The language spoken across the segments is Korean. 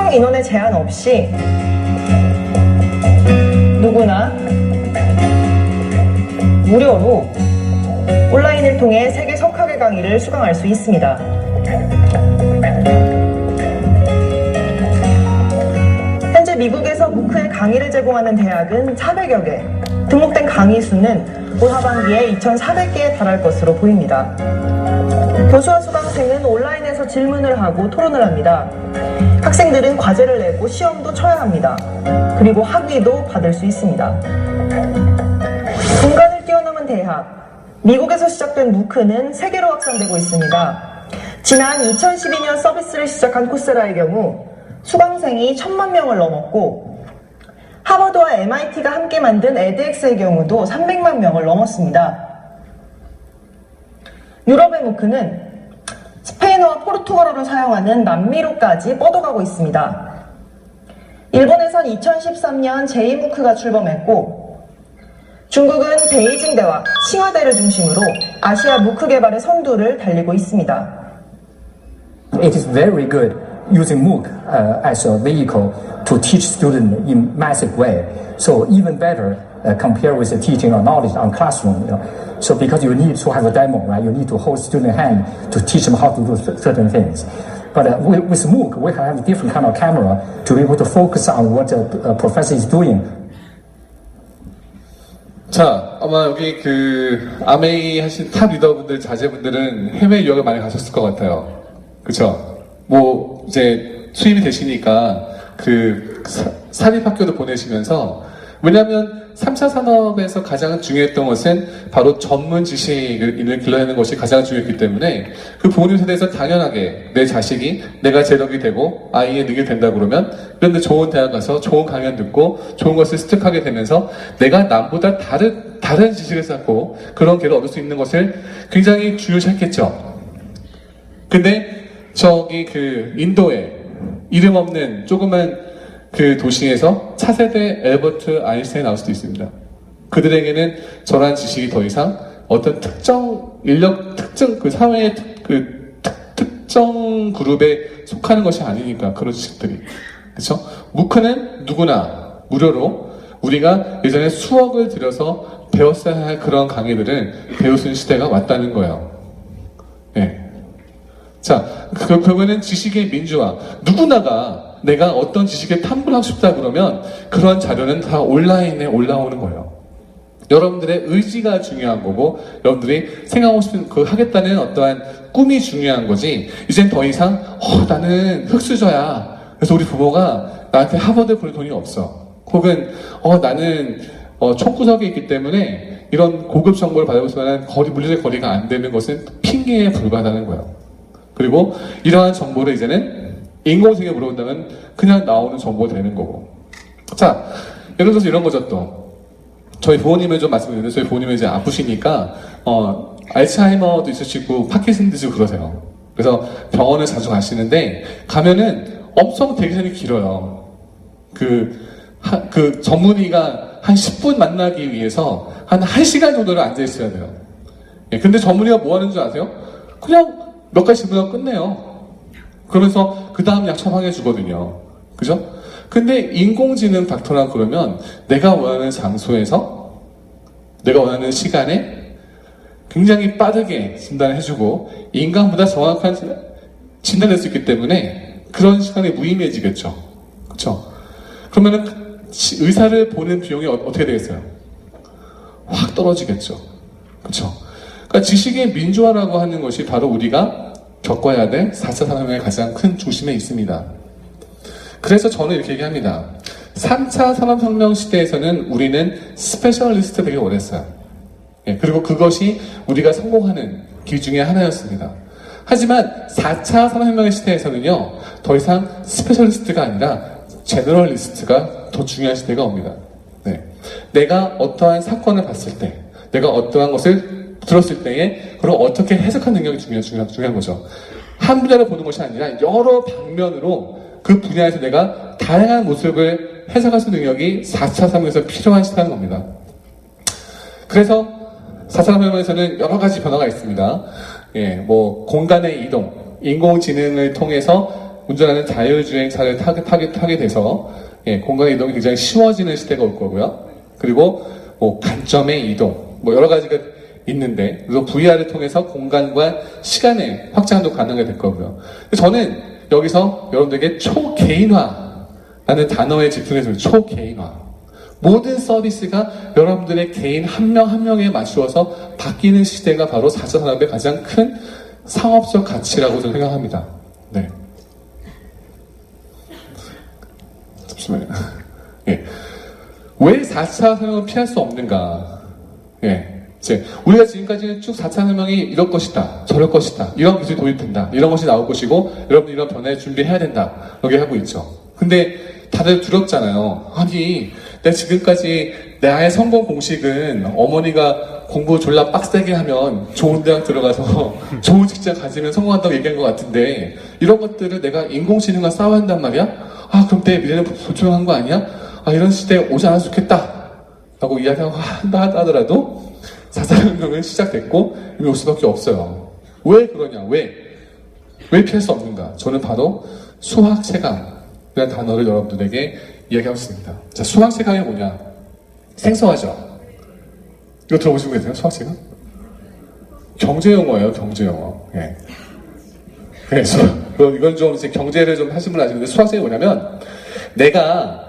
특정 인원의 제한 없이 누구나 무료로 온라인을 통해 세계 석학의 강의를 수강할 수 있습니다. 현재 미국에서 무크의 강의를 제공하는 대학은 400여 개, 등록된 강의 수는 올 하반기에 2,400개에 달할 것으로 보입니다. 교수와 수강생은 온라인에서 질문을 하고 토론을 합니다. 학생들은 과제를 내고 시험도 쳐야 합니다. 그리고 학위도 받을 수 있습니다. 공간을 뛰어넘은 대학, 미국에서 시작된 무크는 세계로 확산되고 있습니다. 지난 2012년 서비스를 시작한 코세라의 경우 수강생이 1,000만 명을 넘었고, 하버드와 MIT가 함께 만든 edX의 경우도 300만 명을 넘었습니다. 무럽의 무크는 스페인어와 포르투갈어를 사용하는 남미로까지 뻗어가고 있습니다. 일본에선 2013년 제2무크가 출범했고, 중국은 베이징대와 칭화대를 중심으로 아시아 무크 개발의 선두를 달리고 있습니다. It is very good using MOOC as a vehicle to teach students in massive way. So even better compared with the teaching or knowledge on classroom. So because you need to have a demo, right? You need to hold student hand to teach them how to do certain things. But with MOOC, we have a different kind of camera to be able to focus on what the professor is doing. 자, 아마 여기 아메이 하신 탑 리더분들, 자제분들은 해외 유학을 많이 가셨을 것 같아요. 그쵸? 뭐, 이제 수입이 되시니까 사립학교도 보내시면서, 왜냐면 3차 산업에서 가장 중요했던 것은 바로 전문 지식을 길러내는 것이 가장 중요했기 때문에 그 부모님 세대에서 당연하게 내 자식이 내가 재력이 되고 아이의 능력이 된다 그러면 그런데 좋은 대학 가서 좋은 강연 듣고 좋은 것을 습득하게 되면서 내가 남보다 다른 지식을 쌓고 그런 기회를 얻을 수 있는 것을 굉장히 중요시했겠죠. 근데 저기 인도에 이름 없는 조그만 도시에서 차세대 엘버트 아인슈타인이 나올 수도 있습니다. 그들에게는 저러한 지식이 더 이상 어떤 특정 사회의 특정 그룹에 속하는 것이 아니니까, 그런 지식들이. 그렇죠? 무크는 누구나 무료로 우리가 예전에 수억을 들여서 배웠어야 할 그런 강의들을 배울 수 있는 시대가 왔다는 거예요. 네. 자, 결국에는 지식의 민주화. 누구나가 내가 어떤 지식에 탐구를 하고 싶다 그러면 그런 자료는 다 온라인에 올라오는 거예요. 여러분들의 의지가 중요한 거고, 여러분들이 생각하고 싶은 하겠다는 어떠한 꿈이 중요한 거지, 이젠 더 이상 나는 흙수저야, 그래서 우리 부모가 나한테 하버드 보낼 돈이 없어, 혹은 나는 총구석에 있기 때문에 이런 고급 정보를 받아볼 수 있는 물리적 거리가 안 되는 것은 핑계에 불과하다는 거예요. 그리고 이러한 정보를 이제는 인공지능에 물어본다면 그냥 나오는 정보가 되는 거고. 자, 예를 들어서 이런 거죠. 또 저희 부모님을 좀 말씀드리는데, 저희 부모님은 이제 아프시니까 알츠하이머도 있으시고 파킨슨도 있으시고 그러세요. 그래서 병원을 자주 가시는데 가면은 엄청 대기선이 길어요. 전문의가 한 10분 만나기 위해서 한 1시간 정도를 앉아 있어야 돼요. 예, 근데 전문의가 뭐 하는 줄 아세요? 그냥 몇 가지 질문하고 끝내요. 그러면서 그 다음 약 처방해 주거든요. 그죠? 근데 인공지능 닥터라 그러면 내가 원하는 장소에서 내가 원하는 시간에 굉장히 빠르게 진단을 해주고 인간보다 정확한 진단을 할 수 있기 때문에 그런 시간이 무의미해지겠죠. 그쵸? 그러면은 의사를 보는 비용이 어떻게 되겠어요? 확 떨어지겠죠. 그쵸? 그러니까 지식의 민주화라고 하는 것이 바로 우리가 겪어야 될 4차 산업의 가장 큰 중심에 있습니다. 그래서 저는 이렇게 얘기합니다. 3차 산업혁명 시대에서는 우리는 스페셜리스트 되길 원했어요. 예, 그리고 그것이 우리가 성공하는 길 중에 하나였습니다. 하지만 4차 산업혁명의 시대에서는요, 더 이상 스페셜리스트가 아니라 제너럴리스트가 더 중요한 시대가 옵니다. 네. 내가 어떠한 사건을 봤을 때, 내가 어떠한 것을 들었을 때에 그걸 어떻게 해석하는 능력이 중요한 거죠. 한 분야를 보는 것이 아니라 여러 방면으로 그 분야에서 내가 다양한 모습을 해석할 수 있는 능력이 4차 산업에서 필요한 시대라는 겁니다. 그래서 4차 산업에서는 여러 가지 변화가 있습니다. 예, 뭐 공간의 이동, 인공지능을 통해서 운전하는 자율주행차를 타게 돼서 예, 공간 이동이 굉장히 쉬워지는 시대가 올 거고요. 그리고 뭐 관점의 이동, 뭐 여러 가지가 있는데, 그래서 VR을 통해서 공간과 시간의 확장도 가능하게 될 거고요. 저는 여기서 여러분들에게 초개인화라는 단어에 집중해서 초개인화. 모든 서비스가 여러분들의 개인 한 명 한 명에 맞추어서 바뀌는 시대가 바로 4차 산업의 가장 큰 상업적 가치라고 저는 생각합니다. 네. 잠시만요. 예. 왜 4차 산업을 피할 수 없는가? 예. 이제 우리가 지금까지는 쭉 4차 산업이 이럴 것이다, 저럴 것이다, 이런 기술이 도입된다, 이런 것이 나올 것이고, 여러분 이런 변화에 준비해야 된다, 이렇게 하고 있죠. 근데 다들 두렵잖아요. 아니, 내가 지금까지 나의 성공 공식은 어머니가 공부 졸라 빡세게 하면 좋은 대학 들어가서 좋은 직장 가지면 성공한다고 얘기한 것 같은데, 이런 것들을 내가 인공지능과 싸워야 한단 말이야? 아, 그럼 내 미래는 불투명한 거 아니야? 아, 이런 시대에 오지 않았으면 좋겠다 라고 이야기하고 한다 하더라도 4차 혁명은 시작됐고 이미 올 수밖에 없어요. 왜 그러냐? 왜 피할 수 없는가? 저는 바로 수학체감이라는 단어를 여러분들에게 이야기하고 있습니다. 자, 수학체감이 뭐냐? 생소하죠? 이거 들어보신 분 계세요? 수학체감? 경제용어예요, 경제용어. 예. 그래서 이건 좀 이제 경제를 좀 하신 분 아시는데, 수학체감이 뭐냐면 내가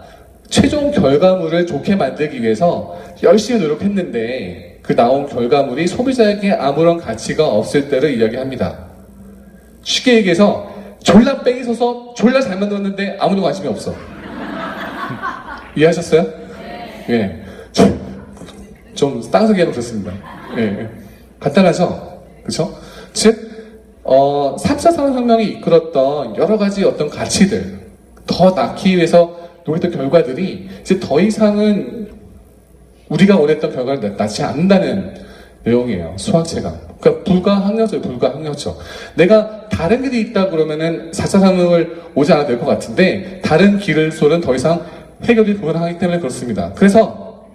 최종 결과물을 좋게 만들기 위해서 열심히 노력했는데 그 나온 결과물이 소비자에게 아무런 가치가 없을 때를 이야기합니다. 쉽게 얘기해서 졸라 뺑이 서서 졸라 잘 만들었는데 아무도 관심이 없어. 이해하셨어요? 예. 좀 땅속에 해놓으셨습니다. 예. 간단하죠? 그쵸? 즉 3차 산업혁명이 이끌었던 여러 가지 어떤 가치들, 더 낳기 위해서 노력했던 결과들이 이제 더 이상은 우리가 원했던 결과를 낳지 않는다는 내용이에요. 수학체감. 그러니까 불가항력적. 내가 다른 길이 있다 그러면은 4차 산업을 오지 않아도 될 것 같은데, 다른 길을로는 더 이상 해결이 불가능하기 때문에 그렇습니다. 그래서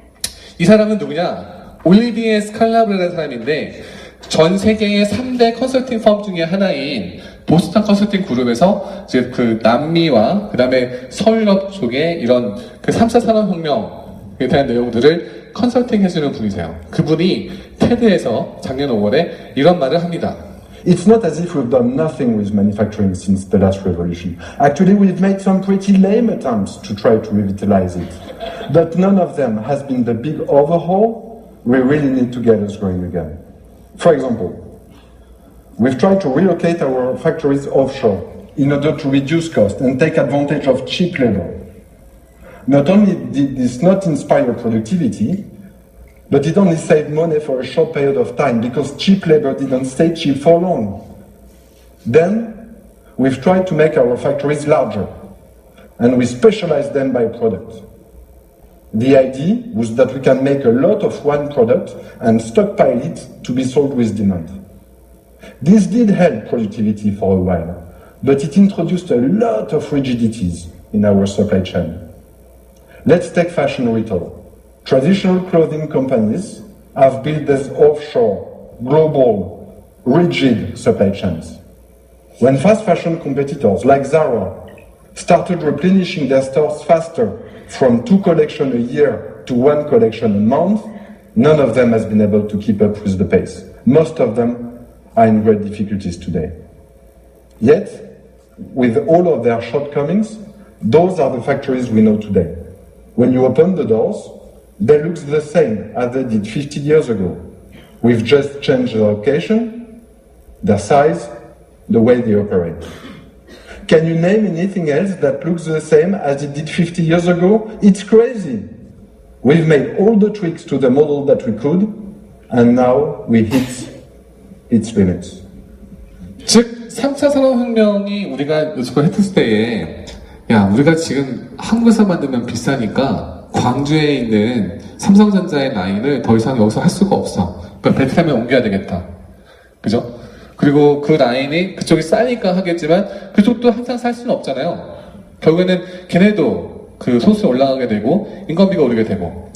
이 사람은 누구냐? 올리비에 스칼라브라는 사람인데, 전 세계의 3대 컨설팅 펌 중에 하나인 보스턴 컨설팅 그룹에서 이제 그 남미와 그 다음에 서유럽 쪽에 이런 그 3차 산업혁명에 대한 내용들을 컨설팅 해주는 분이세요. 그분이 테드에서 작년 5월에 이런 말을 합니다. It's not as if we've done nothing with manufacturing since the last revolution. Actually, we've made some pretty lame attempts to try to revitalize it. But none of them has been the big overhaul we really need to get us going again. For example, we've tried to relocate our factories offshore in order to reduce cost and take advantage of cheap labor. Not only did this not inspire productivity, but it only saved money for a short period of time because cheap labor didn't stay cheap for long. Then, we've tried to make our factories larger, and we specialize them by product. The idea was that we can make a lot of one product and stockpile it to be sold with demand. This did help productivity for a while, but it introduced a lot of rigidities in our supply chain. Let's take fashion retail. Traditional clothing companies have built these offshore, global, rigid supply chains. When fast fashion competitors like Zara started replenishing their stores faster from 2 collections a year to 1 collection a month, none of them has been able to keep up with the pace. Most of them are in great difficulties today. Yet, with all of their shortcomings, those are the factories we know today. When you open the doors, they look the same as they did 50 years ago. We've just changed the location, their size, the way they operate. Can you name anything else that looks the same as it did 50 years ago? It's crazy. We've made all the tricks to the model that we could, and now we hit its limits. 즉 3차 산업혁명이 우리가 요즘껏 했을 때에, 야, 우리가 지금 한국에서 만들면 비싸니까 광주에 있는 삼성전자의 라인을 더 이상 여기서 할 수가 없어. 그러니까 베트남에 옮겨야 되겠다. 그죠? 그리고 그 라인이 그쪽이 싸니까 하겠지만 그쪽도 항상 살 수는 없잖아요. 결국에는 걔네도 그 소수에 올라가게 되고 인건비가 오르게 되고,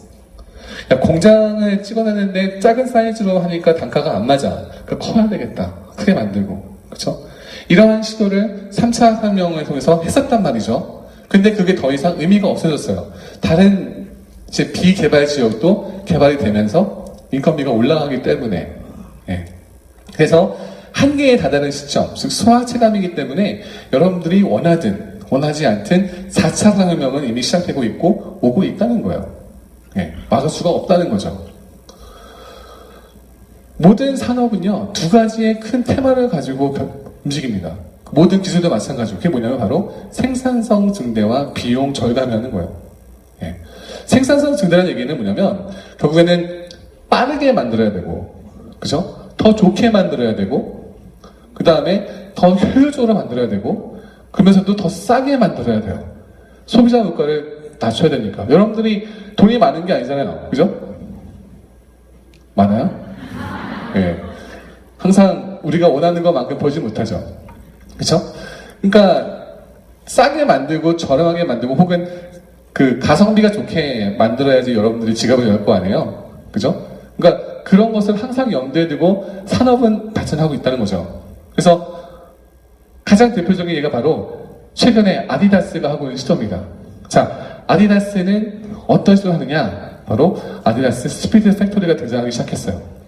야, 공장을 찍어내는데 작은 사이즈로 하니까 단가가 안 맞아. 그러니까 커야 되겠다. 크게 만들고. 그쵸? 이러한 시도를 3차 산업혁명을 통해서 했었단 말이죠. 근데 그게 더 이상 의미가 없어졌어요. 다른 이제 비개발 지역도 개발이 되면서 인건비가 올라가기 때문에. 예. 그래서 한계에 다다른 시점, 즉 소화체감이기 때문에 여러분들이 원하든 원하지 않든 4차 산업혁명은 이미 시작되고 있고 오고 있다는 거예요. 예. 막을 수가 없다는 거죠. 모든 산업은요, 두 가지의 큰 테마를 가지고 움직입니다. 모든 기술도 마찬가지고, 그게 뭐냐면 바로 생산성 증대와 비용 절감이라는 거예요. 예. 생산성 증대라는 얘기는 뭐냐면, 결국에는 빠르게 만들어야 되고, 그죠? 더 좋게 만들어야 되고, 그 다음에 더 효율적으로 만들어야 되고, 그러면서도 더 싸게 만들어야 돼요. 소비자 물가를 낮춰야 되니까. 여러분들이 돈이 많은 게 아니잖아요. 그죠? 많아요? 예. 항상 우리가 원하는 것만큼 벌지 못하죠. 그쵸? 그러니까 싸게 만들고 저렴하게 만들고 혹은 그 가성비가 좋게 만들어야지 여러분들이 지갑을 열 거 아니에요. 그죠? 그러니까 그런 것을 항상 염두에 두고 산업은 발전하고 있다는 거죠. 그래서 가장 대표적인 예가 바로 최근에 아디다스가 하고 있는 시도입니다. 자, 아디다스는 어떤 시도를 하느냐? 바로 아디다스 스피드 팩토리가 등장하기 시작했어요.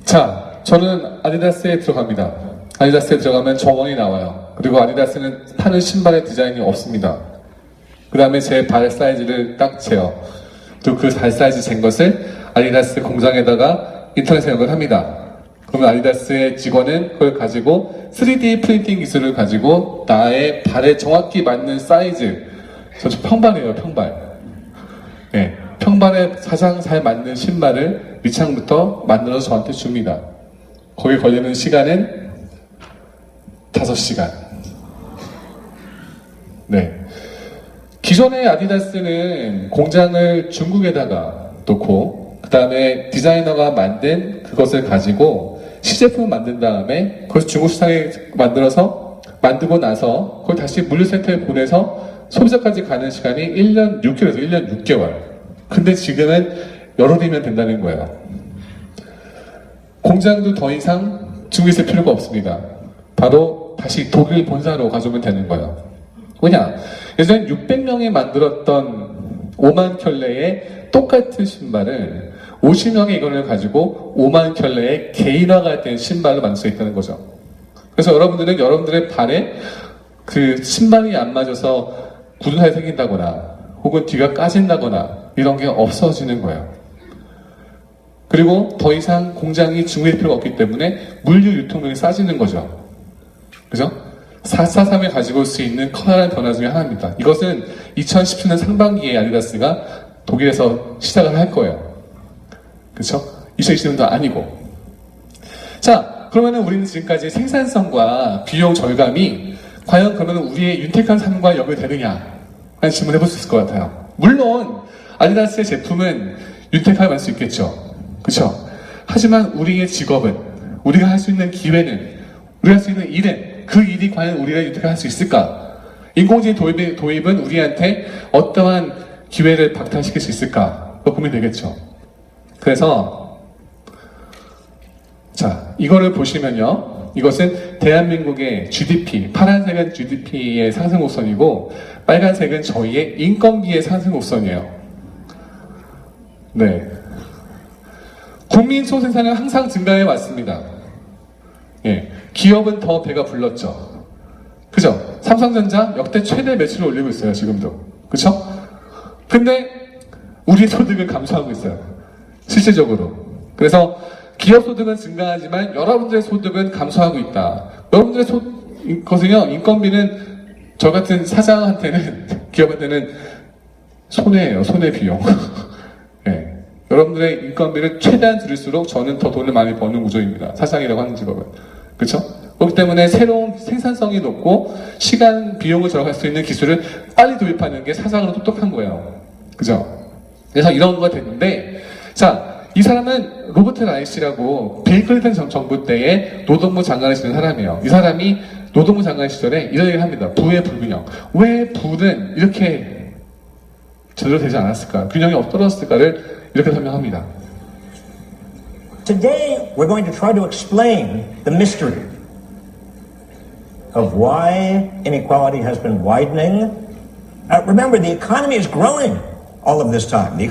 자, 저는 아디다스에 들어갑니다. 아디다스에 들어가면 정원이 나와요. 그리고 아디다스는 파는 신발의 디자인이 없습니다. 그 다음에 제 발 사이즈를 딱 재요. 그리고 그 발 사이즈 잰 것을 아디다스 공장에다가 인터넷에 연결합니다. 그러면 아디다스의 직원은 그걸 가지고 3D 프린팅 기술을 가지고 나의 발에 정확히 맞는 사이즈, 저 평발이에요, 평발. 네, 평발에 가장 잘 맞는 신발을 밑창부터 만들어서 저한테 줍니다. 거기 걸리는 시간은 5시간. 네. 기존의 아디다스는 공장을 중국에다가 놓고 그 다음에 디자이너가 만든 그것을 가지고 시제품을 만든 다음에 그것을 중국 시장에 만들고 나서 그걸 다시 물류센터에 보내서 소비자까지 가는 시간이 1년 6개월에서 1년 6개월. 근데 지금은 열흘이면 된다는 거예요. 공장도 더 이상 중국에 있을 필요가 없습니다. 바로 다시 독일 본사로 가져오면 되는 거예요. 왜냐? 예전에 600명이 만들었던 5만 켤레의 똑같은 신발을 50명의 이거를 가지고 5만 켤레의 개인화가 된 신발을 만들 수 있다는 거죠. 그래서 여러분들은 여러분들의 발에 그 신발이 안 맞아서 굳은 살이 생긴다거나 혹은 뒤가 까진다거나 이런 게 없어지는 거예요. 그리고 더 이상 공장이 중국에 필요가 없기 때문에 물류 유통력이 싸지는 거죠. 그죠? 443에 가지고 올 수 있는 커다란 변화 중에 하나입니다. 이것은 2017년 상반기에 아디다스가 독일에서 시작을 할 거예요. 그렇죠? 2020년도 아니고. 자, 그러면은 우리는 지금까지 생산성과 비용 절감이 과연 그러면 우리의 윤택한 삶과 연결되느냐 하는 질문을 해볼 수 있을 것 같아요. 물론 아디다스의 제품은 윤택하게 만들 수 있겠죠. 그렇죠? 하지만 우리의 직업은, 우리가 할 수 있는 기회는, 우리가 할 수 있는 일은, 그 일이 과연 우리가 윤택하게 할 수 있을까? 인공지능 도입은 우리한테 어떠한 기회를 박탈시킬 수 있을까? 고민되겠죠. 그래서 자, 이거를 보시면요, 이것은 대한민국의 GDP, 파란색은 GDP의 상승 곡선이고 빨간색은 저희의 인건비의 상승 곡선이에요. 네, 국민 소생산은 항상 증가해 왔습니다. 예, 기업은 더 배가 불렀죠. 그죠? 삼성전자 역대 최대 매출을 올리고 있어요, 지금도. 그쵸? 근데 우리 소득은 감소하고 있어요, 실질적으로. 그래서 기업 소득은 증가하지만 여러분들의 소득은 감소하고 있다. 여러분들의 것은요, 인건비는 저 같은 사장한테는, 기업한테는 손해예요, 손해 비용. 네. 여러분들의 인건비를 최대한 줄일수록 저는 더 돈을 많이 버는 구조입니다, 사장이라고 하는 직업은. 그렇죠? 그렇기 때문에 새로운 생산성이 높고 시간, 비용을 절약할 수 있는 기술을 빨리 도입하는 게 사장으로 똑똑한 거예요. 그죠? 그래서 이런 거가 됐는데, 자, 이 사람은 로버트 라이시라고 빌 클린턴 정부 때에 노동부 장관을 지낸 사람이에요. 이 사람이 노동부 장관 시절에 이런 얘기를 합니다. 부의 불균형. 왜 부는 이렇게 제대로 되지 않았을까? 균형이 떨어졌을까를 이렇게 설명합니다. Today, we're going to try to explain the mystery of why inequality has been widening. Remember, the economy is growing all of this time. The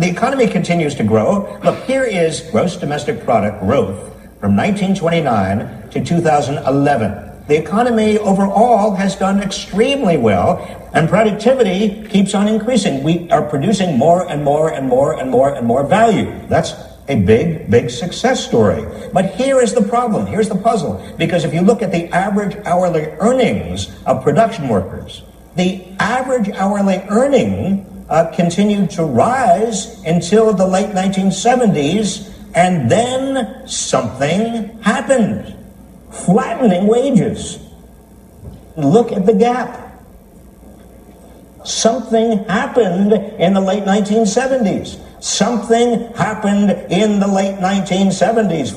economy continues to grow. Look, here is gross domestic product growth from 1929 to 2011. The economy overall has done extremely well, and productivity keeps on increasing. We are producing more and more and more and more and more value. That's a big, big success story. But here is the problem. Here's the puzzle. Because if you look at the average hourly earnings of production workers, the average hourly earning continued to rise until the late 1970s, and then something happened. Flattening wages. Look at the gap. Something happened in the late 1970s. Something happened in the late 1970s.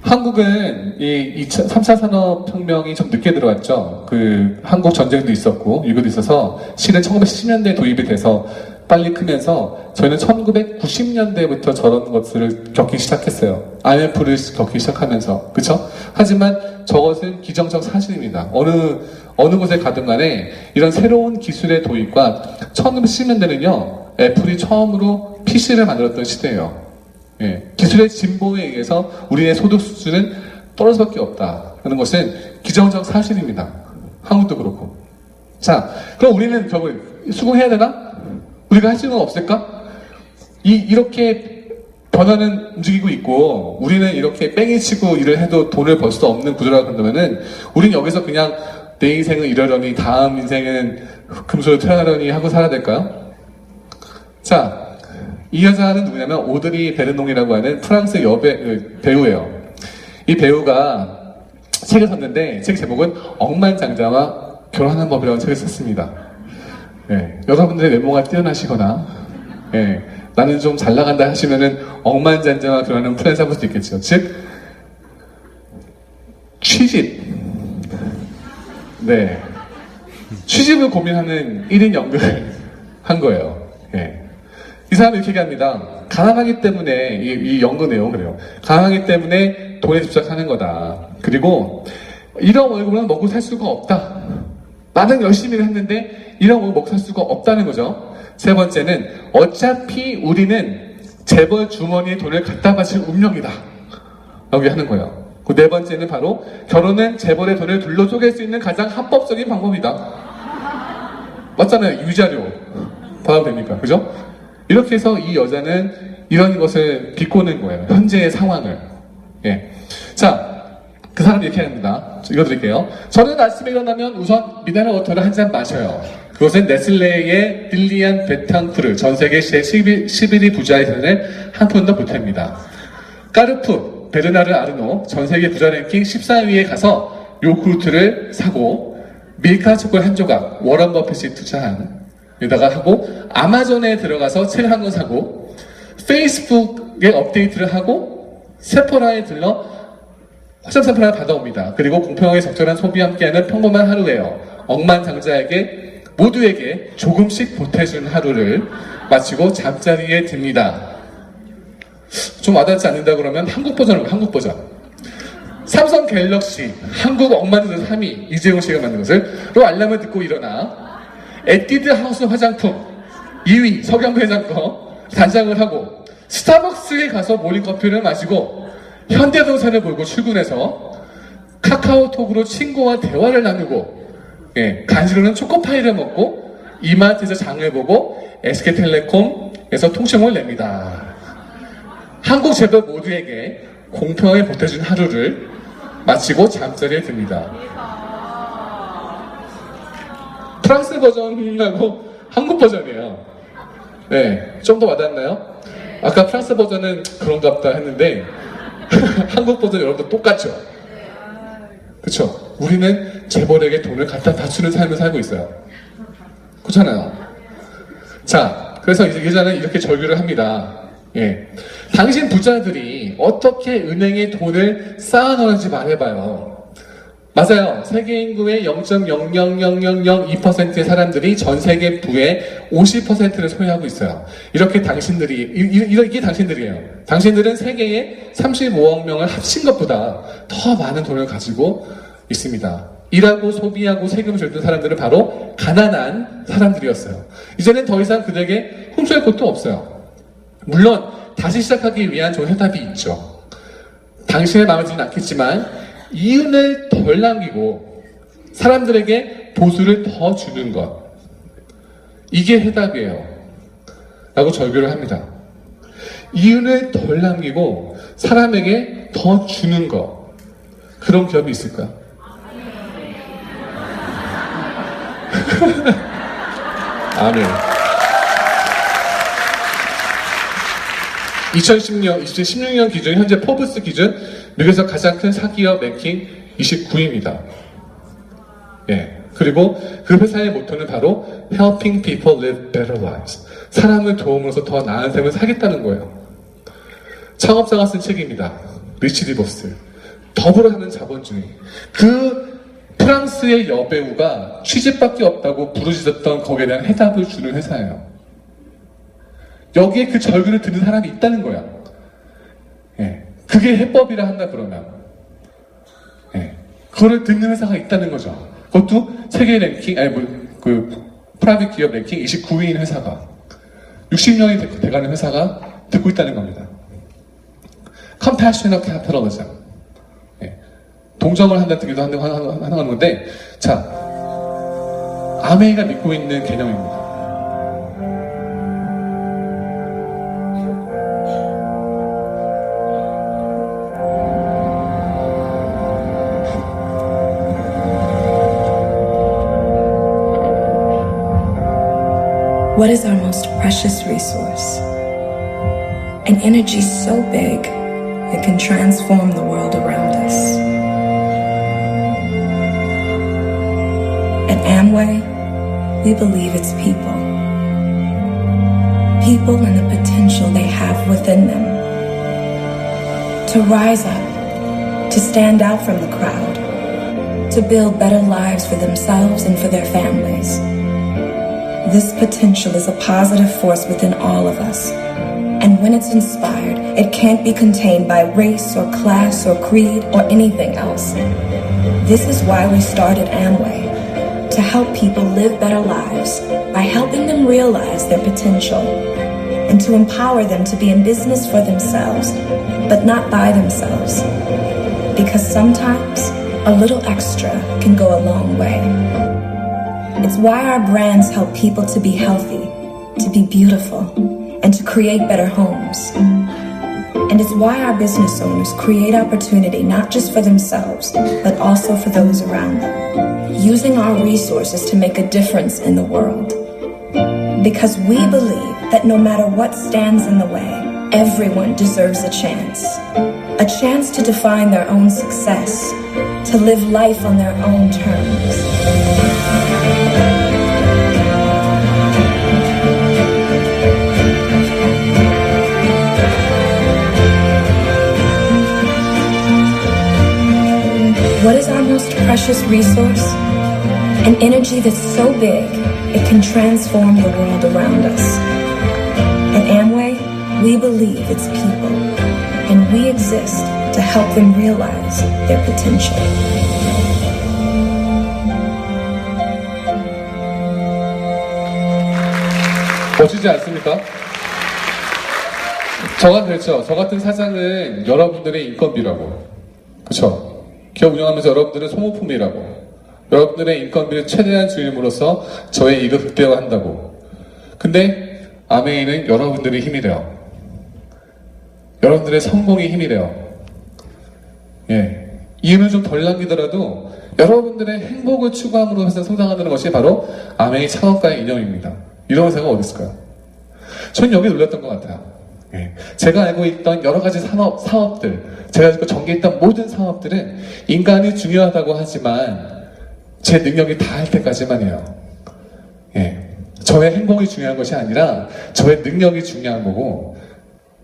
한국은 이 3차 산업혁명이 좀 늦게 들어왔죠. 그 한국 전쟁도 있었고 유교도 있어서 실은 1910년대에 도입이 돼서 빨리 크면서 저희는 1990년대부터 저런 것들을 겪기 시작했어요. IMF를 겪기 시작하면서. 그쵸? 하지만 저것은 기정적 사실입니다. 어느 곳에 가든 간에 이런 새로운 기술의 도입과 1910년대는요, 애플이 처음으로 PC를 만들었던 시대예요. 예, 기술의 진보에 의해서 우리의 소득 수준은 떨어질 수밖에 없다 하는 것은 기정적 사실입니다. 한국도 그렇고. 자, 그럼 우리는 저걸 수긍해야 되나? 우리가 할 수 있는 건 없을까? 이렇게 변화는 움직이고 있고 우리는 이렇게 뺑이 치고 일을 해도 돈을 벌 수 없는 구조라고 한다면은 우리는 여기서 그냥 내 인생은 이러려니 다음 인생은 금수를 태어나려니 하고 살아야 될까요? 자, 이 여자는 누구냐면 오드리 베르농이라고 하는 프랑스 배우예요. 이 배우가 책을 썼는데 책 제목은 억만장자와 결혼하는 법이라는 책을 썼습니다. 예, 여러분들의 외모가 뛰어나시거나 예, 나는 좀 잘 나간다 하시면은 억만장자와 결혼하는 플랜 잡을 수도 있겠죠. 즉 취집을 고민하는 1인 연극을 한 거예요. 예. 이 사람이 이렇게 얘기합니다. 가난하기 때문에, 이 연구 내용 그래요. 가난하기 때문에 돈에 집착하는 거다. 그리고 이런 월급은 먹고 살 수가 없다. 나는 열심히 했는데 이런 월급 먹고 살 수가 없다는 거죠. 세 번째는 어차피 우리는 재벌 주머니에 돈을 갖다 바칠 운명이다. 라고 하는 거예요. 그 네 번째는 바로 결혼은 재벌의 돈을 둘러 쪼갤 수 있는 가장 합법적인 방법이다. 맞잖아요. 위자료 받아도 됩니까? 그죠? 이렇게 해서 이 여자는 이런 것을 비꼬는 거예요. 현재의 상황을. 예. 자, 그 사람이 이렇게 합니다. 읽어드릴게요. 저는 아침에 일어나면 우선 미네랄 워터를 한 잔 마셔요. 그것은 네슬레의 딜리안 베탕쿠르, 전 세계 제11위 부자에 드는 한 푼도 보탭니다. 까르푸, 베르나르 아르노, 전 세계 부자 랭킹 14위에 가서 요구르트를 사고, 밀카 초콜 한 조각, 워런 버핏이 투자한, 여기다가 하고, 아마존에 들어가서 책 한 권 사고, 페이스북에 업데이트를 하고, 세포라에 들러 화장 샘플을 받아옵니다. 그리고 공평하게 적절한 소비와 함께하는 평범한 하루예요. 억만장자에게 모두에게 조금씩 보태준 하루를 마치고 잠자리에 듭니다. 좀 와닿지 않는다 그러면 한국 버전으로 한국 버전. 삼성 갤럭시 한국 억만장자 3위 이재용 씨가 만든 것을 알람을 듣고 일어나 에뛰드 하우스 화장품 2위 석영 회장 거 단장을 하고 스타벅스에 가서 모닝커피를 마시고 현대동산을 몰고 출근해서 카카오톡으로 친구와 대화를 나누고 간식으로는 초코파이를 먹고 이마트에서 장을 보고 SK텔레콤에서 통신을 냅니다. 한국 재벌 모두에게 공평하게 보태준 하루를 마치고 잠자리에 듭니다. 프랑스 버전하고 한국 버전이에요. 네, 좀 더 와닿나요? 아까 프랑스 버전은 그런갑다 했는데 한국 버전 여러분들 똑같죠? 그쵸? 우리는 재벌에게 돈을 갖다 바치는 삶을 살고 있어요. 그렇잖아요. 자, 그래서 이제 예전에 이렇게 절규를 합니다. 예. 당신 부자들이 어떻게 은행에 돈을 쌓아놓는지 말해봐요. 맞아요. 세계 인구의 0.00002%의 사람들이 전 세계 부의 50%를 소유하고 있어요. 이렇게 당신들이, 이게 당신들이에요. 당신들은 세계의 35억 명을 합친 것보다 더 많은 돈을 가지고 있습니다. 일하고 소비하고 세금을 줬던 사람들은 바로 가난한 사람들이었어요. 이제는 더 이상 그들에게 훔쳐갈 것도 없어요. 물론 다시 시작하기 위한 좋은 해답이 있죠. 당신의 마음에 들진 않겠지만 이윤을 덜 남기고 사람들에게 보수를 더 주는 것, 이게 해답이에요 라고 절규를 합니다. 이윤을 덜 남기고 사람에게 더 주는 것, 그런 기업이 있을까요? 아멘. 2016년 기준, 현재 포브스 기준 미국에서 가장 큰 사기업 랭킹 29위입니다. 예. 그리고 그 회사의 모토는 바로 Helping people live better lives. 사람을 도움으로써 더 나은 삶을 살겠다는 거예요. 창업자가 쓴 책입니다. 리치 디버스. 더불어 하는 자본주의. 그 프랑스의 여배우가 취직밖에 없다고 부르짖었던 거기에 대한 해답을 주는 회사예요. 여기에 그 절규를 듣는 사람이 있다는 거야. 예. 그게 해법이라 한다 그러면. 예. 그거를 듣는 회사가 있다는 거죠. 그것도 세계 랭킹, 프라이빗 기업 랭킹 29위인 회사가 60년이 돼가는 회사가 듣고 있다는 겁니다. Compassionate Capitalism. 예. 동정을 한다는 뜻기도 하는 건데, 자, 아메이가 믿고 있는 개념입니다. What is our most precious resource? An energy so big it can transform the world around us. At Amway, we believe it's people. People and the potential they have within them. To rise up, to stand out from the crowd, to build better lives for themselves and for their families. This potential is a positive force within all of us. And when it's inspired, it can't be contained by race or class or creed or anything else. This is why we started Amway, to help people live better lives by helping them realize their potential and to empower them to be in business for themselves, but not by themselves. Because sometimes a little extra can go a long way. It's why our brands help people to be healthy, to be beautiful, and to create better homes. And it's why our business owners create opportunity not just for themselves, but also for those around them, using our resources to make a difference in the world. Because we believe that no matter what stands in the way, everyone deserves a chance to define their own success, to live life on their own terms. What is our most precious resource? An energy that's so big, it can transform the world around us. At Amway, we believe it's people, and we exist to help them realize their potential. 멋지지 않습니까? 저가 그랬죠. 저 같은 사장은 여러분들의 인건비라고. 그쵸? 기업 운영하면서 여러분들은 소모품이라고. 여러분들의 인건비를 최대한 줄임으로써 저의 이익을 극대화한다고. 근데 아메이는 여러분들의 힘이래요. 여러분들의 성공의 힘이래요. 예. 이윤을 좀 덜 남기더라도 여러분들의 행복을 추구함으로 해서 성장한다는 것이 바로 아메이 창업가의 이념입니다. 이런 회사가 어디 있을까요? 전 여기 놀랐던 것 같아요. 예. 제가 알고 있던 여러 가지 사업들, 제가 알고 전개했던 모든 사업들은 인간이 중요하다고 하지만 제 능력이 다할 때까지만이에요. 예. 저의 행복이 중요한 것이 아니라 저의 능력이 중요한 거고,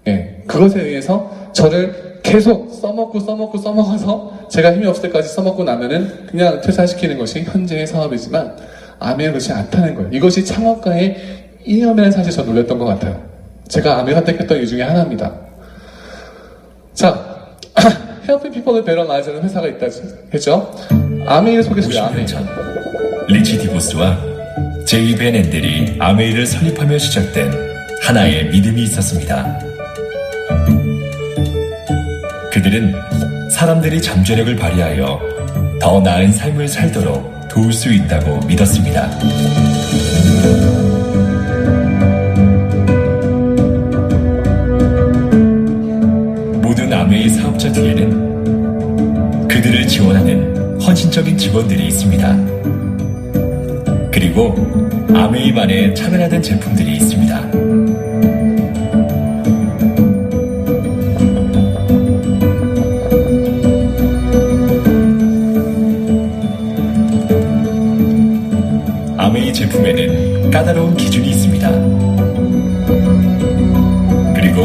예. 그것에 의해서 저를 계속 써먹어서 제가 힘이 없을 때까지 써먹고 나면은 그냥 퇴사시키는 것이 현재의 사업이지만 아메는 그렇지 않다는 거예요. 이것이 창업가의 이념이라는 사실에 저 놀랐던 것 같아요. 제가 아메 선택했던 이유 중에 하나입니다. 자, Helping People's Better Lives라는 회사가 있다 했죠. 아메이를 소개했어요. 50년 전 리치 디보스와 제이 벤 앤델이 아메이를 설립하며 시작된 하나의 믿음이 있었습니다. 그들은 사람들이 잠재력을 발휘하여 더 나은 삶을 살도록 도울 수 있다고 믿었습니다. 모든 아메이 사업자 뒤에는 그들을 지원하는 헌신적인 직원들이 있습니다. 그리고 아메이만의 차별화된 제품들이 있습니다. 아메이 제품에는 까다로운 기준이 있습니다. 그리고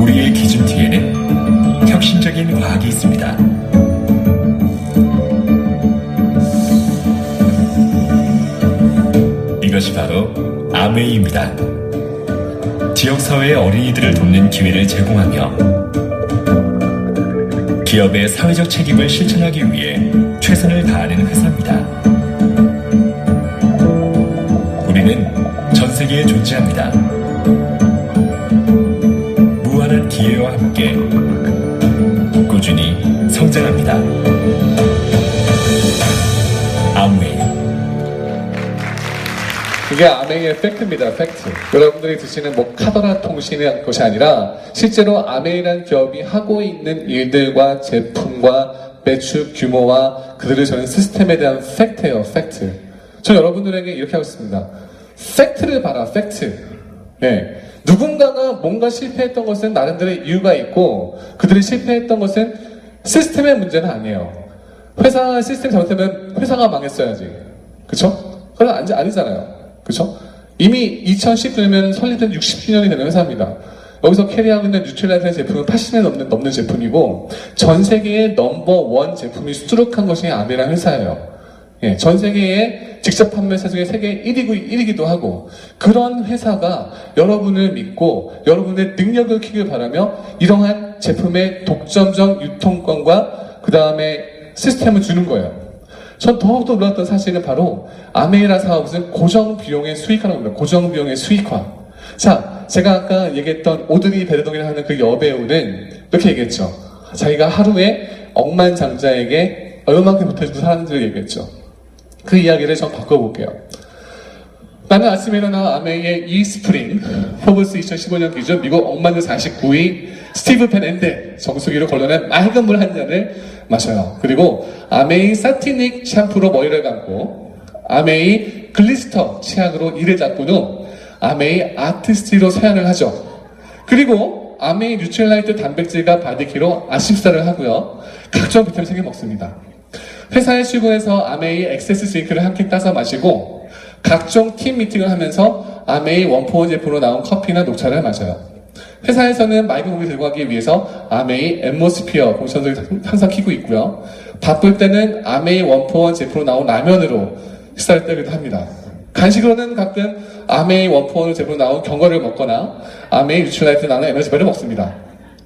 우리의 기준 뒤에는 혁신적인 과학이 있습니다. 이것이 바로 아메이입니다. 지역사회의 어린이들을 돕는 기회를 제공하며 기업의 사회적 책임을 실천하기 위해 최선을 다하는 회사입니다. 우리는 전 세계에 존재합니다. 무한한 기회와 함께 꾸준히 성장합니다. 아메이. 이게 아메이의 팩트입니다. 팩트. 여러분들이 드시는 뭐 카더라 통신의 것이 아니라 실제로 아메이라는 기업이 하고 있는 일들과 제품과 매출 규모와 그들을 저는 시스템에 대한 팩트예요. 팩트. 저 여러분들에게 이렇게 하고 있습니다. 팩트를 봐라. 팩트. 네. 누군가가 뭔가 실패했던 것은 나름대로의 이유가 있고 그들이 실패했던 것은 시스템의 문제는 아니에요. 회사 시스템 잘못하면 회사가 망했어야지. 그쵸? 그건 아니잖아요. 그쵸? 이미 2010년이면 설립된 60주년이 되는 회사입니다. 여기서 캐리하고 있는 뉴트릴라이트의 제품은 80년 넘는 제품이고 전 세계의 넘버1 제품이 수두룩한 것이 아메이라는 회사예요. 예, 전 세계의 직접 판매사 중에 세계 1위기도 하고 그런 회사가 여러분을 믿고 여러분의 능력을 키우길 바라며 이러한 제품의 독점적 유통권과 그 다음에 시스템을 주는 거예요. 전 더욱더 놀랐던 사실은 바로 아메이라 사업은 고정비용의 수익화라고 합니다. 고정비용의 수익화. 자, 제가 아까 얘기했던 오드리 베르동이라고 하는 그 여배우는 이렇게 얘기했죠. 자기가 하루에 억만장자에게 얼마만큼 보태주고 사람들을 얘기했죠. 그 이야기를 좀 바꿔볼게요. 나는 아침에 일어나 아메이의 이 스프링 포브스 2015년 기준 미국 억만장 49위 스티브 벤 앤데 정수기로 걸러낸 맑은 물 한 잔을 마셔요. 그리고 아메이 사티닉 샴푸로 머리를 감고 아메이 글리스터 치약으로 이를 닦은 후 아메이 아티스트로 세안을 하죠. 그리고 아메이 뉴트릴라이트 단백질과 바디키로 아침식사를 하고요. 각종 비타민 챙겨 먹습니다. 회사에 출근해서 아메이 액세스 드링크를 한 캔 따서 마시고 각종 팀 미팅을 하면서 아메이 원포원 제품으로 나온 커피나 녹차를 마셔요. 회사에서는 맑은 공기 들고 가기 위해서 아메이 앰모스피어 공천석을 항상 켜고 있고요. 바쁠 때는 아메이 원포원 제품으로 나온 라면으로 식사를 때기도 합니다. 간식으로는 가끔 아메이 원포원 제품으로 나온 견과류를 먹거나 아메이 뉴트릴라이트 나온 에너지바를 먹습니다.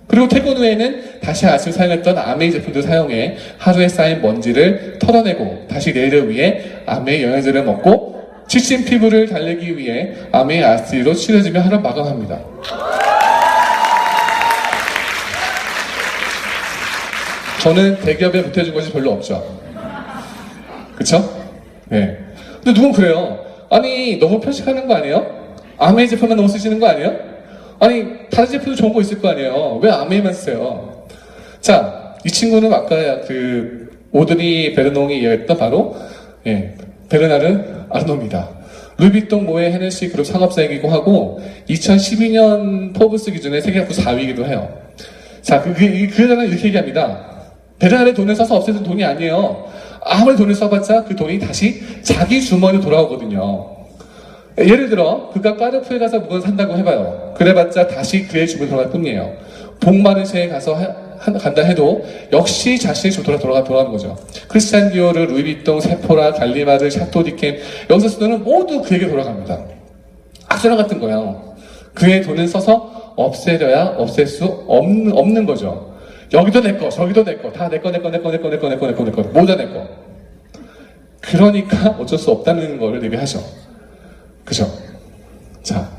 그리고 퇴근 후에는 다시 아침 사용했던 아메이 제품들 사용해 하루에 쌓인 먼지를 털어내고 다시 내일을 위해 아메이 영양제를 먹고 지친 피부를 달래기 위해 아메이 아스티로 치료해주며 하루 마감합니다. 저는 대기업에 보태준 것이 별로 없죠. 그쵸? 네. 근데 누군 그래요. 아니 너무 편식하는 거 아니에요? 아메이 제품만 너무 쓰시는 거 아니에요? 아니 다른 제품도 좋은 거 있을 거 아니에요? 왜 아메이만 쓰세요? 자, 이 친구는 아까 그 오드리 베르농이 이야기했던 바로 베르나르 아르노입니다. 루이비통 모에 헤네시 그룹 상업사이기도 하고 2012년 포브스 기준의 세계학부 4위이기도 해요. 자, 그 여자는 이렇게 얘기합니다. 베르나르의 돈을 써서 없애준 돈이 아니에요. 아무리 돈을 써봤자 그 돈이 다시 자기 주머니로 돌아오거든요. 예를 들어 그가 까르푸에 가서 물건 산다고 해봐요. 그래봤자 다시 그의 주머니로 돌아갈 뿐이에요. 봉마르쉐에 가서 간다 해도 역시 자신의 주머니로 돌아가는 거죠. 크리스찬 디오르, 루이비통, 세포라, 갈리마르, 샤토디캠 여기서 쓰는 돈은 모두 그에게 돌아갑니다. 악순환 같은 거예요. 그의 돈을 써서 없애려야 없앨 수 없는 거죠. 여기도 내 거, 저기도 내 거, 다 내 거, 모두 다 내 거. 그러니까 어쩔 수 없다는 거를 얘기하죠. 그죠? 자,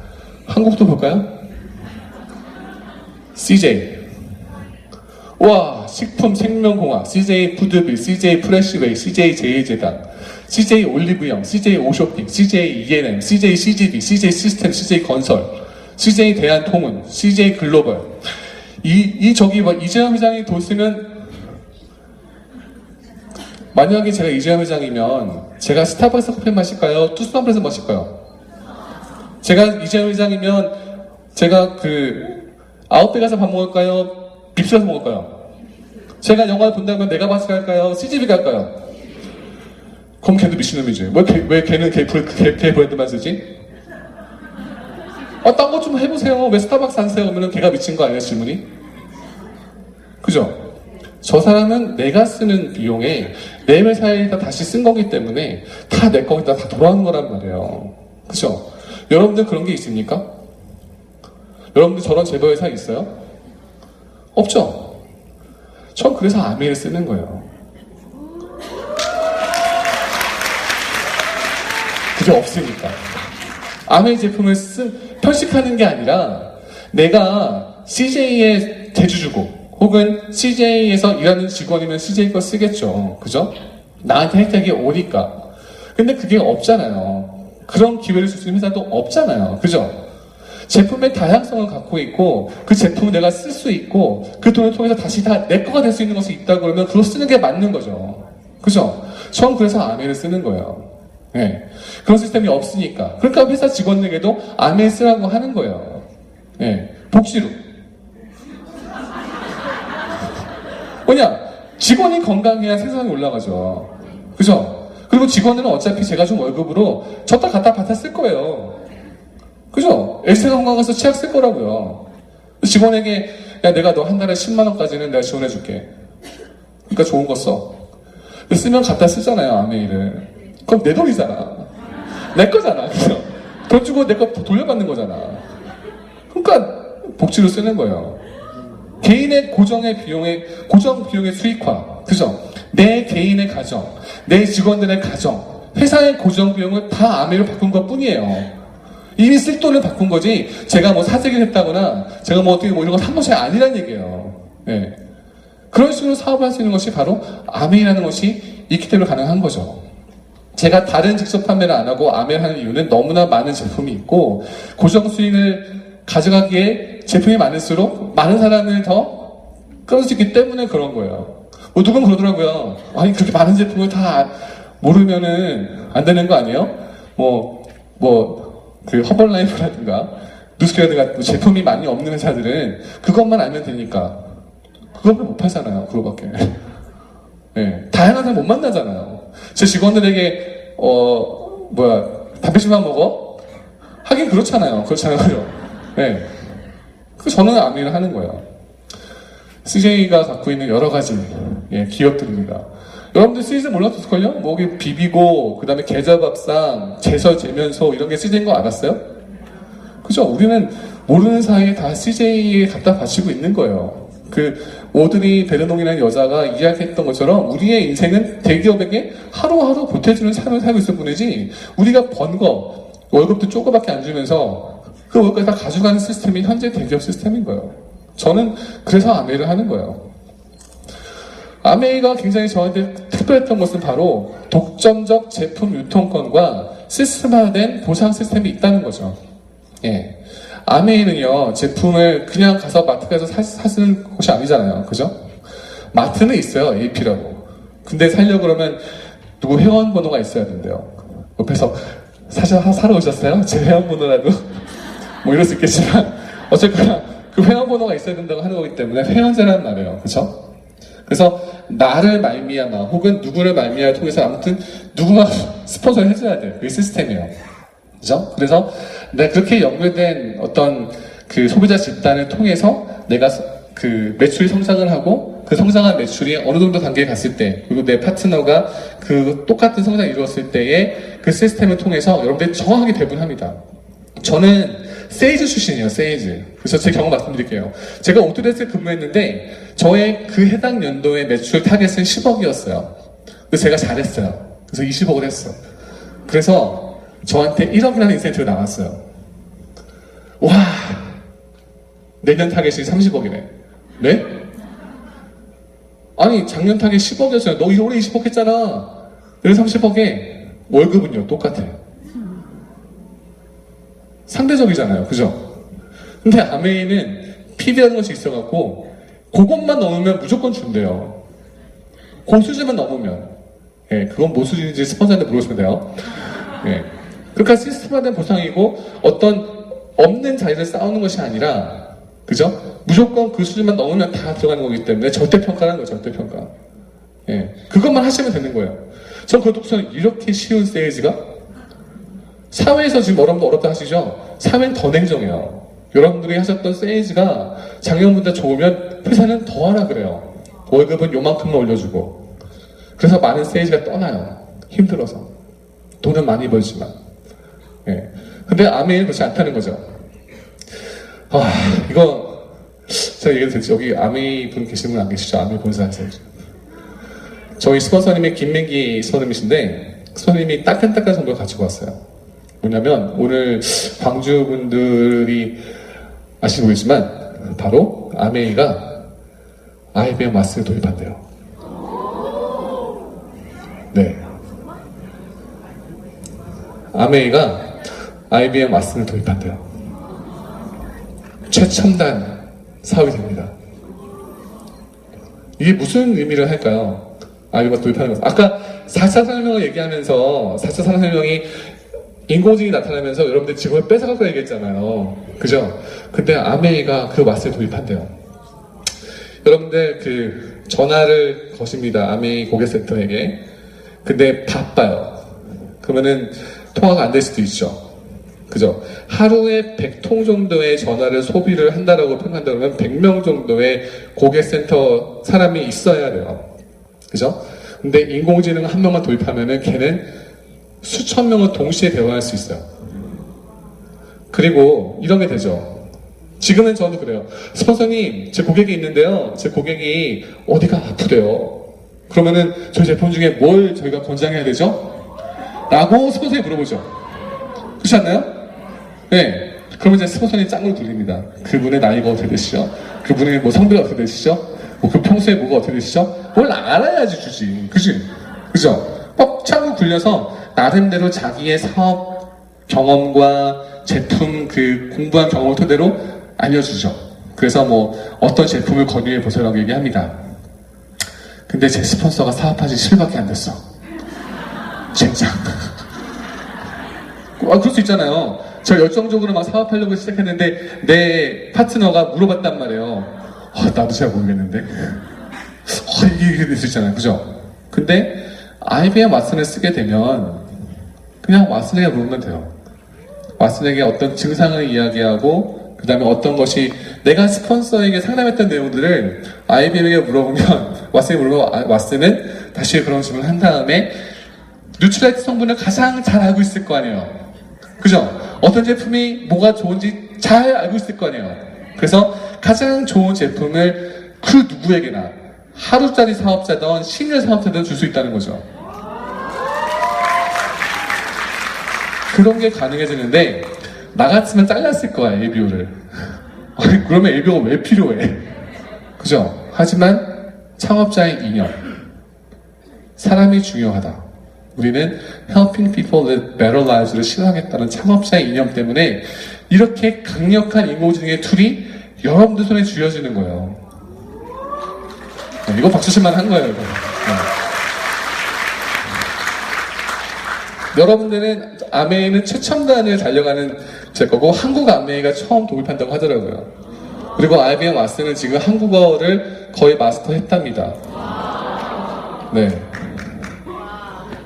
한국도 볼까요? CJ. 와, 식품생명공학, CJ 푸드빌, CJ 프레시웨이, CJ 제일제당, CJ 올리브영, CJ 오쇼핑, CJ E&M, CJ CGV, CJ 시스템, CJ 건설, CJ 대한통운, CJ 글로벌. 이재현 회장이 돈 쓰면, 만약에 제가 이재현 회장이면, 제가 스타벅스 커피 마실까요? 투스팜에서 마실까요? 제가 이재현 회장이면, 제가 아웃백 가서 밥 먹을까요? 빕스에서 먹을까요? 제가 영화를 본다면 메가바스 갈까요? CGV 갈까요? 그럼 걔도 미친놈이지. 왜 걔는 걔 브랜드만 쓰지? 딴 거 좀 해보세요. 왜 스타벅스 안 써요? 그러면 걔가 미친 거 아니에요, 질문이? 그죠? 저 사람은 내가 쓰는 비용에 내 회사에다 다시 쓴 거기 때문에 다 내 거기다 다 돌아오는 거란 말이에요. 그죠? 여러분들 그런 게 있습니까? 여러분들 저런 제보 회사 있어요? 없죠? 전 그래서 아메이를 쓰는 거예요. 그게 없으니까. 아메이 제품을 편식하는 게 아니라 내가 CJ의 대주주고 혹은 CJ에서 일하는 직원이면 CJ 거 쓰겠죠. 그죠? 나한테 혜택이 오니까. 근데 그게 없잖아요. 그런 기회를 줄 수 있는 회사도 없잖아요. 그죠? 제품의 다양성을 갖고 있고 그 제품을 내가 쓸 수 있고 그 돈을 통해서 다시 다 내 거가 될 수 있는 것이 있다고 그러면 그걸 쓰는 게 맞는 거죠. 그죠? 전 그래서 아메이를 쓰는 거예요. 네. 그런 시스템이 없으니까. 그러니까 회사 직원에게도 아메이 쓰라고 하는 거예요. 네. 복지로. 뭐냐? 직원이 건강해야 생산이 올라가죠. 그죠? 그리고 직원은 어차피 제가 준 월급으로 줬다 갖다 받아 쓸 거예요. 그죠? 엑셀 건강가서 치약 쓸 거라고요. 직원에게 야 내가 너 한 달에 10만 원까지는 내가 지원해 줄게. 그러니까 좋은 거 써. 쓰면 갖다 쓰잖아요, 아메이를. 그럼 내 돈이잖아. 내 거잖아. 그죠? 돈 주고 내 거 돌려받는 거잖아. 그러니까 복지로 쓰는 거예요. 개인의 고정 비용의 수익화. 그죠? 내 개인의 가정, 내 직원들의 가정, 회사의 고정 비용을 다 아메이로 바꾼 것 뿐이에요. 이미 쓸 돈을 바꾼 거지, 제가 뭐 사재기를 했다거나, 제가 뭐 어떻게 뭐 이런 거 산 것이 아니란 얘기예요. 네. 그런 식으로 사업을 할 수 있는 것이 바로 아메이라는 것이 있기 때문에 가능한 거죠. 제가 다른 직접 판매를 안 하고 아메이를 하는 이유는 너무나 많은 제품이 있고, 고정 수익을 가져가기에 제품이 많을수록 많은 사람을 더 끌을 수 있기 때문에 그런 거예요. 뭐 누군 그러더라고요. 아니 그렇게 많은 제품을 다 모르면은 안 되는 거 아니에요? 그 허벌라이프라든가 누스케어드가 제품이 많이 없는 회사들은 그것만 알면 되니까 그것만 못 팔잖아요. 그거밖에. 네, 다양한 사람 못 만나잖아요. 제 직원들에게 단백질만 먹어? 하긴 그렇잖아요. 그렇잖아요. 네. 그 저는 아미를 하는 거예요. CJ가 갖고 있는 여러 가지 기업들입니다. 여러분들 CJ 몰랐을걸요? 뭐 비비고, 그 다음에 계좌밥상, 제설, 제면소 이런 게 CJ인 거 알았어요? 그죠? 우리는 모르는 사이에 다 CJ에 갖다 바치고 있는 거예요. 그 오드리 베르농이라는 여자가 이야기했던 것처럼 우리의 인생은 대기업에게 하루하루 보태주는 삶을 살고 있을 뿐이지 우리가 번 거 월급도 조금밖에 안 주면서 그 월급을 다 가져가는 시스템이 현재 대기업 시스템인 거예요. 저는 그래서 아메이를 하는 거예요. 아메이가 굉장히 저한테 특별했던 것은 바로 독점적 제품 유통권과 시스템화된 보상 시스템이 있다는 거죠. 예. 아메이는요, 제품을 그냥 가서 마트 가서 사시는 곳이 아니잖아요. 그죠? 마트는 있어요. AP라고. 근데 살려고 그러면 누구 회원 번호가 있어야 된대요. 옆에서 사러 오셨어요? 제 회원 번호라도? 뭐 이럴 수 있겠지만, 어쨌거나 그 회원 번호가 있어야 된다고 하는 거기 때문에 회원제라는 말이에요. 그죠? 그래서 나를 말미암아 혹은 누구를 말미암아 통해서 아무튼 누구가 스폰서를 해줘야 돼요. 그게 시스템이에요. 그죠? 그래서 내가 그렇게 연결된 어떤 그 소비자 집단을 통해서 내가 그 매출이 성장을 하고 그 성장한 매출이 어느 정도 단계에 갔을 때 그리고 내 파트너가 그 똑같은 성장을 이루었을 때의 그 시스템을 통해서 여러분들이 정확하게 배분합니다. 저는 세일즈 출신이에요. 세일즈. 그래서 제 경험 말씀드릴게요. 제가 오토데스에 근무했는데 저의 그 해당 연도의 매출 타겟은 10억이었어요. 그래서 제가 잘했어요. 그래서 20억을 했어. 그래서 저한테 1억이라는 인센티브가 나왔어요. 와, 내년 타겟이 30억이네. 네? 아니, 작년 타겟 10억이었어요. 너 올해 20억 했잖아. 그래서 30억에 월급은요, 똑같아요. 상대적이잖아요. 그죠? 근데 아메이는 PB라는 것이 있어갖고, 그것만 넘으면 무조건 준대요. 그 수준만 넘으면. 예, 그건 뭐 수준인지 스폰서한테 물어보시면 돼요. 예. 그러니까 시스템화된 보상이고 어떤 없는 자리를 쌓는 것이 아니라 그죠? 무조건 그 수준만 넘으면 다 들어가는 거기 때문에 절대평가라는 거죠. 절대평가. 예, 그것만 하시면 되는 거예요. 전 그것부터는 이렇게 쉬운 세일즈가 사회에서 지금 여러분도 어렵다 하시죠? 사회는 더 냉정해요. 여러분들이 하셨던 세일즈가 작년보다 좋으면 회사는 더 하라 그래요. 월급은 요만큼만 올려주고 그래서 많은 세일즈가 떠나요. 힘들어서 돈은 많이 벌지만 예. 근데 아메이는 그렇지 않다는 거죠. 이거 제가 얘기해도 될지 여기 아메이 분 계신 분 안 계시죠? 아메이 본사에서 저희 스폰서님이 김민기 스폰서님이신데 스폰서님이 따끈따끈한 정보를 가지고 왔어요. 뭐냐면 오늘 광주 분들이 아시지 모르겠지만 바로 아메이가 IBM 마스를 도입한대요. 네. 아메이가 IBM 마스를 도입한대요. 최첨단 사업이 됩니다. 이게 무슨 의미를 할까요? IBM 도입하는 것. 아까 4차 산업혁명을 얘기하면서 4차 산업혁명이 인공지능이 나타나면서 여러분들 직업을 뺏어갈 거 얘기했잖아요. 그죠? 근데 아메이가 그 마스를 도입한대요. 여러분들 그 전화를 거십니다. 아메이 고객센터에게. 근데 바빠요. 그러면은 통화가 안 될 수도 있죠. 그죠? 하루에 100통 정도의 전화를 소비를 한다라고 표현한다 그러면 100명 정도의 고객센터 사람이 있어야 돼요. 그죠? 근데 인공지능 한 명만 도입하면은 걔는 수천 명을 동시에 대화할 수 있어요. 그리고 이런 게 되죠. 지금은 저도 그래요. 스폰서님, 제 고객이 있는데요. 제 고객이 어디가 아프대요. 그러면은 저희 제품 중에 뭘 저희가 권장해야 되죠? 라고 스폰서님 물어보죠. 그렇지 않나요? 네. 그러면 이제 스폰서님 짱으로 돌립니다. 그분의 나이가 어떻게 되시죠? 그분의 뭐 성비가 어떻게 되시죠? 뭐 그 평소에 뭐가 어떻게 되시죠? 뭘 알아야지 주지. 그지? 그죠? 막 짱으로 굴려서 나름대로 자기의 사업 경험과 제품 그 공부한 경험을 토대로 알려주죠. 그래서 뭐 어떤 제품을 권유해 보세요라고 얘기합니다. 근데 제 스폰서가 사업한 지 10일밖에 안 됐어. 젠장. 그럴 수 있잖아요. 저 열정적으로 막 사업하려고 시작했는데 내 파트너가 물어봤단 말이에요. 나도 잘 모르겠는데. 이게 될 수 있잖아요. 그죠? 근데 IBM 왓슨을 쓰게 되면 그냥 왓슨에게 물으면 돼요. 왓슨에게 어떤 증상을 이야기하고 그 다음에 어떤 것이 내가 스폰서에게 상담했던 내용들을 IBM에게 물어보면 왓슨이 물어보면 왓슨은 다시 그런 질문을 한 다음에 뉴트라이트 성분을 가장 잘 알고 있을 거 아니에요. 그죠? 어떤 제품이 뭐가 좋은지 잘 알고 있을 거 아니에요. 그래서 가장 좋은 제품을 그 누구에게나 하루짜리 사업자든 시니어 사업자든 줄 수 있다는 거죠. 그런 게 가능해지는데 나 같으면 잘랐을 거야, LBO를. 그러면 LBO가 왜 필요해? 그죠? 하지만 창업자의 이념, 사람이 중요하다. 우리는 helping people live better lives 를 실현하겠다는 창업자의 이념 때문에 이렇게 강력한 인공지능의 툴이 여러분들 손에 쥐어지는 거예요. 이거 박수 칠만 한 거예요, 이거. 여러분들은 아메이는 최첨단을 달려가는 제 거고 한국 아메이가 처음 도입한다고 하더라고요. 그리고 IBM 왓슨은 지금 한국어를 거의 마스터했답니다. 네.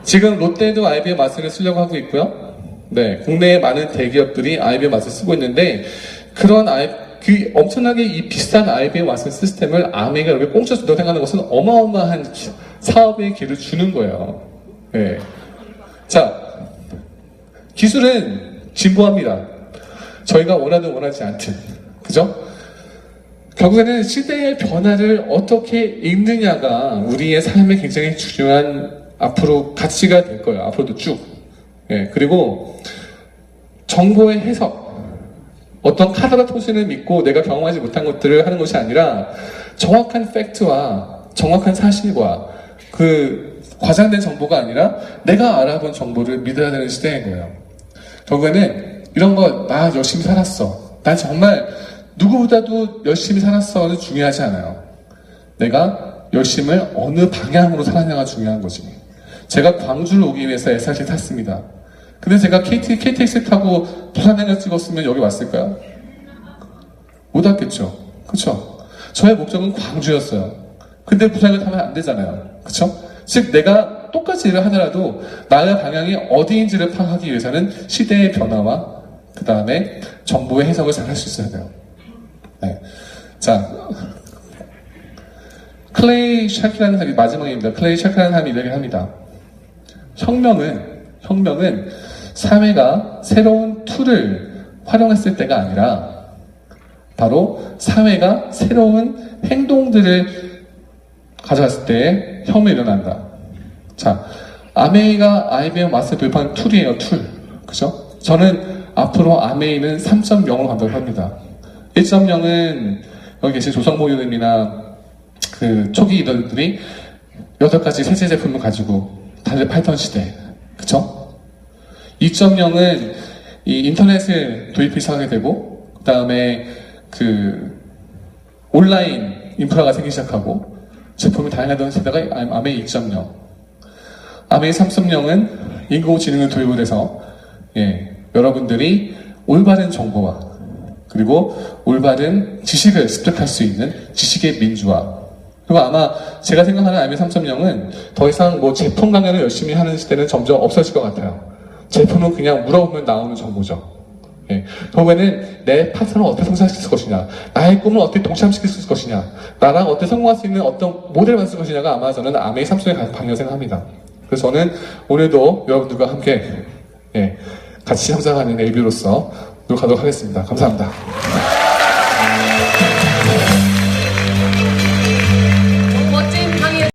지금 롯데도 IBM 왓슨을 쓰려고 하고 있고요. 네, 국내에 많은 대기업들이 IBM 왓슨을 쓰고 있는데 그런 그 엄청나게 이 비싼 IBM 왓슨 시스템을 아메이가 이렇게 공짜 준다고 생각하는 것은 어마어마한 사업의 기회를 주는 거예요. 네. 자, 기술은 진보합니다. 저희가 원하든 원하지 않든. 그죠? 결국에는 시대의 변화를 어떻게 읽느냐가 우리의 삶에 굉장히 중요한 앞으로 가치가 될 거예요. 앞으로도 쭉. 예, 그리고 정보의 해석. 어떤 카더라 토신을 믿고 내가 경험하지 못한 것들을 하는 것이 아니라 정확한 팩트와 정확한 사실과 그 과장된 정보가 아니라 내가 알아본 정보를 믿어야 되는 시대인 거예요. 결국에는 이런 거, 나 열심히 살았어. 난 정말 누구보다도 열심히 살았어는 중요하지 않아요. 내가 열심을 어느 방향으로 살았냐가 중요한 거지. 제가 광주를 오기 위해서 SRT 탔습니다. 근데 제가 KTX 타고 부산행을 찍었으면 여기 왔을까요? 못 왔겠죠. 그쵸? 저의 목적은 광주였어요. 근데 부산을 타면 안 되잖아요. 그쵸? 즉 내가 똑같이 일을 하더라도 나의 방향이 어디인지를 파악하기 위해서는 시대의 변화와 그 다음에 정보의 해석을 잘 할 수 있어야 돼요. 네. 자, 클레이 샤키라는 사람이 마지막입니다. 클레이 샤키라는 사람이 이야기를 합니다. 혁명은 사회가 새로운 툴을 활용했을 때가 아니라 바로 사회가 새로운 행동들을 가져갔을 때 혁명이 일어난다. 자, 아메이가 IBM 왓슨 도입한 툴이에요, 툴. 그죠? 저는 앞으로 아메이는 3.0으로 간다고 합니다. 1.0은 여기 계신 조성모 의원님이나 그 초기 리더들이 8가지 세제 제품을 가지고 다들 팔던 시대. 그쵸? 2.0은 이 인터넷을 도입이 시작하게 되고, 그 다음에 그 온라인 인프라가 생기기 시작하고, 제품이 다양하던 세대가 아메이 2.0. 아메이 3.0은 인공지능을 도입을 해서, 예, 여러분들이 올바른 정보와, 그리고 올바른 지식을 습득할 수 있는 지식의 민주화. 그리고 아마 제가 생각하는 아메이 3.0은 더 이상 뭐 제품 강연을 열심히 하는 시대는 점점 없어질 것 같아요. 제품은 그냥 물어보면 나오는 정보죠. 예. 결국에는 내 파트너를 어떻게 성장시킬 것이냐, 나의 꿈을 어떻게 동참시킬 수 있을 것이냐, 나랑 어떻게 성공할 수 있는 어떤 모델을 만들 것이냐가 아마 저는 아메이 3.0의 방향을 생각합니다. 그래서 저는 오늘도 여러분들과 함께, 예, 같이 성장하는 LB로서 노력하도록 하겠습니다. 감사합니다.